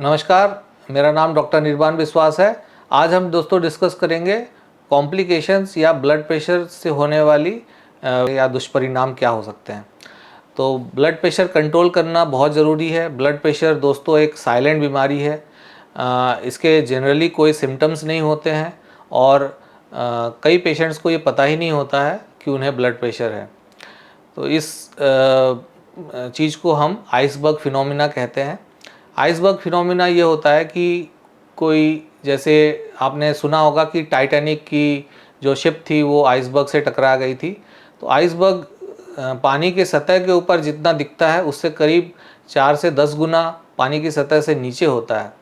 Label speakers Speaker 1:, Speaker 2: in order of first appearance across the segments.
Speaker 1: नमस्कार, मेरा नाम डॉक्टर निर्वाण विश्वास है। आज हम दोस्तों डिस्कस करेंगे कॉम्प्लिकेशंस या ब्लड प्रेशर से होने वाली या दुष्परिणाम क्या हो सकते हैं। तो ब्लड प्रेशर कंट्रोल करना बहुत ज़रूरी है। ब्लड प्रेशर दोस्तों एक साइलेंट बीमारी है। इसके जनरली कोई सिम्टम्स नहीं होते हैं और कई पेशेंट्स को ये पता ही नहीं होता है कि उन्हें ब्लड प्रेशर है। तो इस चीज़ को हम आइसबर्ग फिनोमिना कहते हैं। आइसबर्ग फिनोमिना ये होता है कि कोई, जैसे आपने सुना होगा कि टाइटैनिक की जो शिप थी वो आइसबर्ग से टकरा गई थी। तो आइसबर्ग पानी के सतह के ऊपर जितना दिखता है उससे करीब 4 से 10 गुना पानी की सतह से नीचे होता है।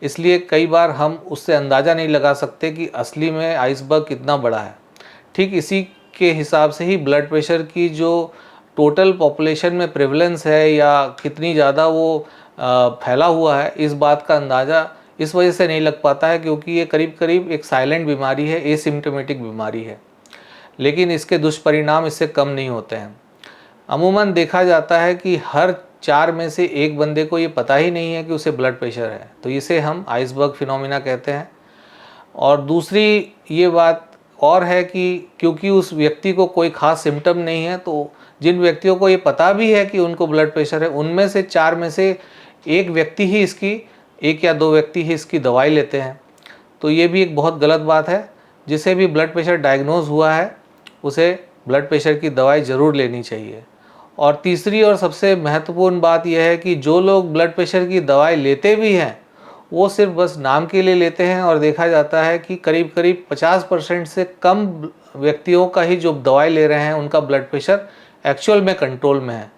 Speaker 1: इसलिए कई बार हम उससे अंदाज़ा नहीं लगा सकते कि असली में आइसबर्ग कितना बड़ा है। ठीक इसी के हिसाब से ही ब्लड प्रेशर की जो टोटल पॉपुलेशन में प्रेवलेंस है या कितनी ज़्यादा वो फैला हुआ है, इस बात का अंदाज़ा इस वजह से नहीं लग पाता है क्योंकि ये करीब करीब एक साइलेंट बीमारी है, एसिम्प्टोमेटिक बीमारी है, लेकिन इसके दुष्परिणाम इससे कम नहीं होते हैं। अमूमन देखा जाता है कि हर 4 में से एक बंदे को ये पता ही नहीं है कि उसे ब्लड प्रेशर है, तो इसे हम आइसबर्ग फिनोमिना कहते हैं। और दूसरी ये बात और है कि क्योंकि उस व्यक्ति को कोई ख़ास सिम्टम नहीं है, तो जिन व्यक्तियों को ये पता भी है कि उनको ब्लड प्रेशर है, उनमें से 4 में से एक व्यक्ति ही इसकी, 1 या 2 व्यक्ति ही इसकी दवाई लेते हैं। तो ये भी एक बहुत गलत बात है। जिसे भी ब्लड प्रेशर डायग्नोज हुआ है उसे ब्लड प्रेशर की दवाई ज़रूर लेनी चाहिए। और तीसरी और सबसे महत्वपूर्ण बात यह है कि जो लोग ब्लड प्रेशर की दवाई लेते भी हैं वो सिर्फ बस नाम के लिए लेते हैं, और देखा जाता है कि करीब करीब 50% से कम व्यक्तियों का ही जो दवाई ले रहे हैं उनका ब्लड प्रेशर एक्चुअल में कंट्रोल में है।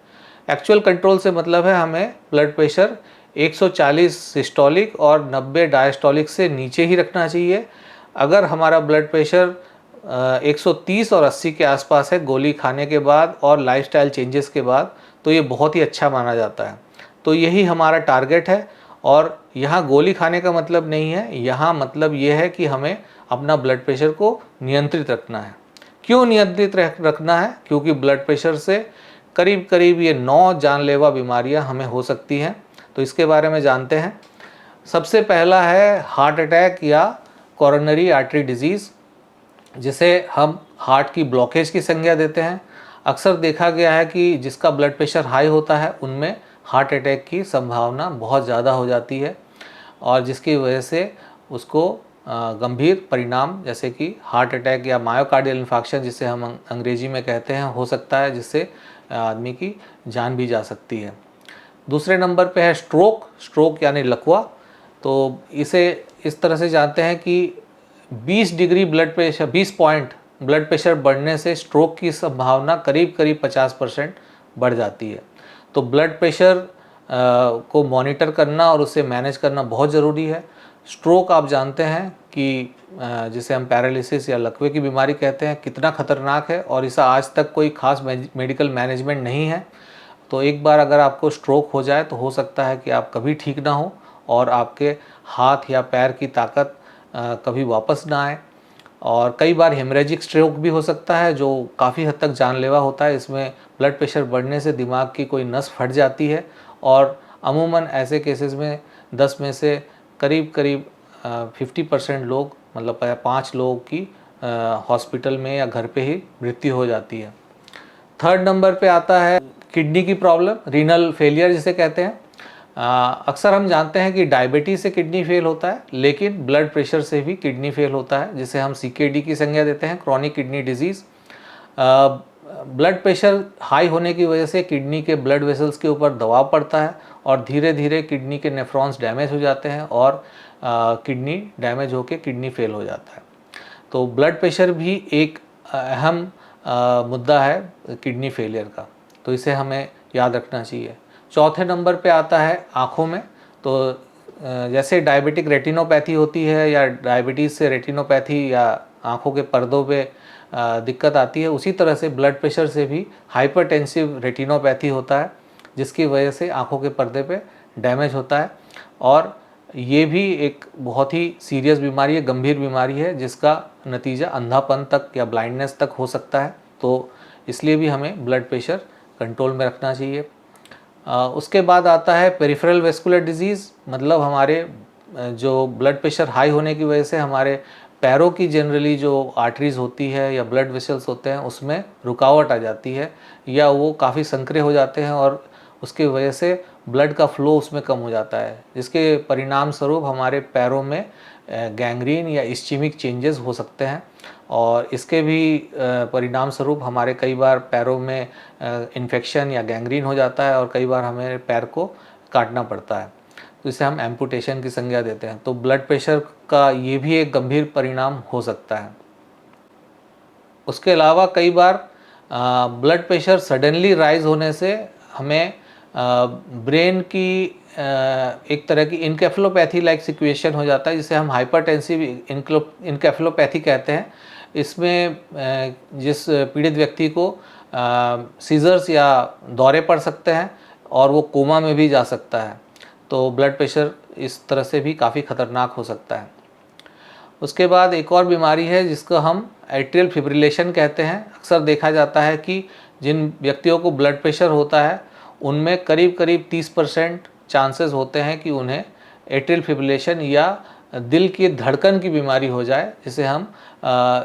Speaker 1: एक्चुअल कंट्रोल से मतलब है हमें ब्लड प्रेशर 140 सिस्टोलिक और 90 डायस्टोलिक से नीचे ही रखना चाहिए। अगर हमारा ब्लड प्रेशर 130 और 80 के आसपास है गोली खाने के बाद और लाइफस्टाइल चेंजेस के बाद, तो ये बहुत ही अच्छा माना जाता है। तो यही हमारा टारगेट है। और यहाँ गोली खाने का मतलब नहीं है, यहाँ मतलब ये है कि हमें अपना ब्लड प्रेशर को नियंत्रित रखना है। क्यों नियंत्रित रखना है? क्योंकि ब्लड प्रेशर से करीब करीब ये 9 जानलेवा बीमारियां हमें हो सकती हैं। तो इसके बारे में जानते हैं। सबसे पहला है हार्ट अटैक या कोरोनरी आर्टरी डिजीज़, जिसे हम हार्ट की ब्लॉकेज की संज्ञा देते हैं। अक्सर देखा गया है कि जिसका ब्लड प्रेशर हाई होता है उनमें हार्ट अटैक की संभावना बहुत ज़्यादा हो जाती है, और जिसकी वजह से उसको गंभीर परिणाम जैसे कि हार्ट अटैक या मायोकार्डियल इन्फार्क्शन जिसे हम अंग्रेजी में कहते हैं हो सकता है, जिससे आदमी की जान भी जा सकती है। दूसरे नंबर पे है स्ट्रोक यानी लकवा। तो इसे इस तरह से जानते हैं कि 20 degree blood pressure, 20 point blood pressure बढ़ने से स्ट्रोक की संभावना करीब करीब 50% बढ़ जाती है। तो ब्लड प्रेशर को मॉनिटर करना और उसे मैनेज करना बहुत ज़रूरी है। स्ट्रोक आप जानते हैं कि जिसे हम पैरालिसिस या लकवे की बीमारी कहते हैं, कितना ख़तरनाक है, और इसका आज तक कोई ख़ास मेडिकल मैनेजमेंट नहीं है। तो एक बार अगर आपको स्ट्रोक हो जाए तो हो सकता है कि आप कभी ठीक ना हो और आपके हाथ या पैर की ताकत कभी वापस ना आए। और कई बार हेमरेजिक स्ट्रोक भी हो सकता है जो काफ़ी हद तक जानलेवा होता है। इसमें ब्लड प्रेशर बढ़ने से दिमाग की कोई नस फट जाती है, और अमूमन ऐसे केसेस में 10 में से करीब करीब 50% लोग, मतलब 5 लोगों की हॉस्पिटल में या घर पे ही मृत्यु हो जाती है। थर्ड नंबर पे आता है किडनी की प्रॉब्लम, रीनल फेलियर जिसे कहते हैं। अक्सर हम जानते हैं कि डायबिटीज़ से किडनी फेल होता है, लेकिन ब्लड प्रेशर से भी किडनी फेल होता है, जिसे हम CKD की संज्ञा देते हैं, chronic kidney disease. Blood pressure high होने की वजह से किडनी के ब्लड वेसल्स के ऊपर दबाव पड़ता है और धीरे धीरे किडनी के नेफ्रॉन्स डैमेज हो जाते हैं और किडनी डैमेज होकर किडनी फेल हो जाता है। तो ब्लड प्रेशर भी एक अहम मुद्दा है किडनी फेलियर का, तो इसे हमें याद रखना चाहिए। चौथे नंबर पे आता है आँखों में। तो जैसे डायबिटिक रेटिनोपैथी होती है या डायबिटीज़ से रेटिनोपैथी या आँखों के पर्दों पे दिक्कत आती है, उसी तरह से ब्लड प्रेशर से भी हाइपरटेंसिव रेटिनोपैथी होता है, जिसकी वजह से आँखों के पर्दे पे डैमेज होता है। और ये भी एक बहुत ही सीरियस बीमारी है, गंभीर बीमारी है, जिसका नतीजा अंधापन तक या ब्लाइंडनेस तक हो सकता है। तो इसलिए भी हमें ब्लड प्रेशर कंट्रोल में रखना चाहिए। उसके बाद आता है पेरिफेरल वेस्कुलर डिजीज़, मतलब हमारे जो ब्लड प्रेशर हाई होने की वजह से हमारे पैरों की जनरली जो आर्टरीज़ होती है या ब्लड वेसल्स होते हैं उसमें रुकावट आ जाती है या वो काफ़ी संकरे हो जाते हैं और उसकी वजह से ब्लड का फ्लो उसमें कम हो जाता है, जिसके परिणाम स्वरूप हमारे पैरों में गैंग्रीन या इस्चीमिक चेंजेस हो सकते हैं और इसके भी परिणाम स्वरूप हमारे कई बार पैरों में इन्फेक्शन या गैंग्रीन हो जाता है और कई बार हमें पैर को काटना पड़ता है, तो इसे हम एम्पुटेशन की संज्ञा देते हैं। तो ब्लड प्रेशर का ये भी एक गंभीर परिणाम हो सकता है। उसके अलावा कई बार ब्लड प्रेशर सडनली राइज होने से हमें ब्रेन की एक तरह की इनकेफेलोपैथी लाइक सिचुएशन हो जाता है, जिसे हम हाइपरटेंसिव इनकेफेलोपैथी कहते हैं। इसमें जिस पीड़ित व्यक्ति को सीजर्स या दौरे पड़ सकते हैं और वो कोमा में भी जा सकता है, तो ब्लड प्रेशर इस तरह से भी काफ़ी ख़तरनाक हो सकता है। उसके बाद एक और बीमारी है जिसको हम एट्रियल फिब्रिलेशन कहते हैं। अक्सर देखा जाता है कि जिन व्यक्तियों को ब्लड प्रेशर होता है उनमें करीब करीब 30% चांसेस होते हैं कि उन्हें एट्रियल फिब्रिलेशन या दिल की धड़कन की बीमारी हो जाए, जिसे हम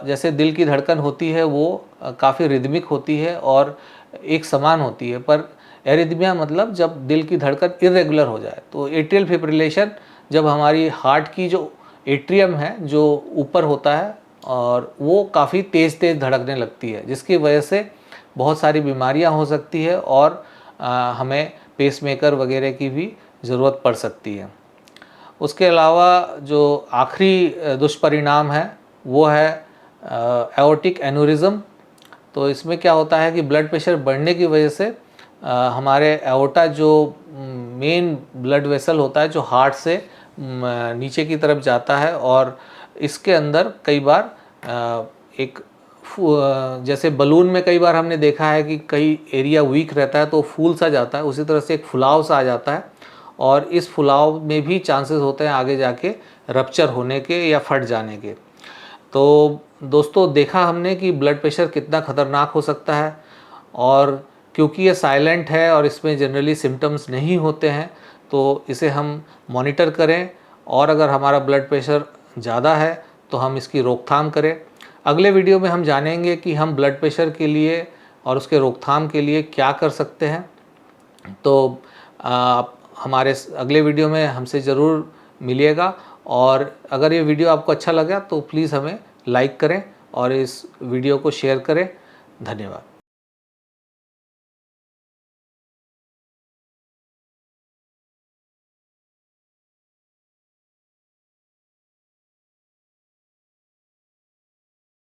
Speaker 1: जैसे दिल की धड़कन होती है वो काफ़ी रिदमिक होती है और एक समान होती है, पर एरिथमिया मतलब जब दिल की धड़कन इरेगुलर हो जाए। तो एट्रियल फिब्रिलेशन जब हमारी हार्ट की जो एट्रियम है जो ऊपर होता है और वो काफ़ी तेज़ धड़कने लगती है, जिसकी वजह से बहुत सारी बीमारियां हो सकती है और हमें पेसमेकर वगैरह की भी ज़रूरत पड़ सकती है। उसके अलावा जो आखिरी दुष्परिणाम है वो है एओर्टिक एन्यूरिज्म। तो इसमें क्या होता है कि ब्लड प्रेशर बढ़ने की वजह से हमारे एओर्टा जो मेन ब्लड वेसल होता है जो हार्ट से नीचे की तरफ जाता है और इसके अंदर कई बार एक जैसे बलून में कई बार हमने देखा है कि कई एरिया वीक रहता है तो फूल सा जाता है, उसी तरह से एक फुलाव सा आ जाता है और इस फुलाव में भी चांसेस होते हैं आगे जाके रप्चर होने के या फट जाने के। तो दोस्तों देखा हमने कि ब्लड प्रेशर कितना ख़तरनाक हो सकता है और क्योंकि ये साइलेंट है और इसमें जनरली सिम्टम्स नहीं होते हैं तो इसे हम मॉनिटर करें और अगर हमारा ब्लड प्रेशर ज़्यादा है तो हम इसकी रोकथाम करें। अगले वीडियो में हम जानेंगे कि हम ब्लड प्रेशर के लिए और उसके रोकथाम के लिए क्या कर सकते हैं। तो आप हमारे अगले वीडियो में हमसे ज़रूर मिलिएगा और अगर ये वीडियो आपको अच्छा लगा तो प्लीज़ हमें लाइक करें और इस वीडियो को शेयर करें। धन्यवाद।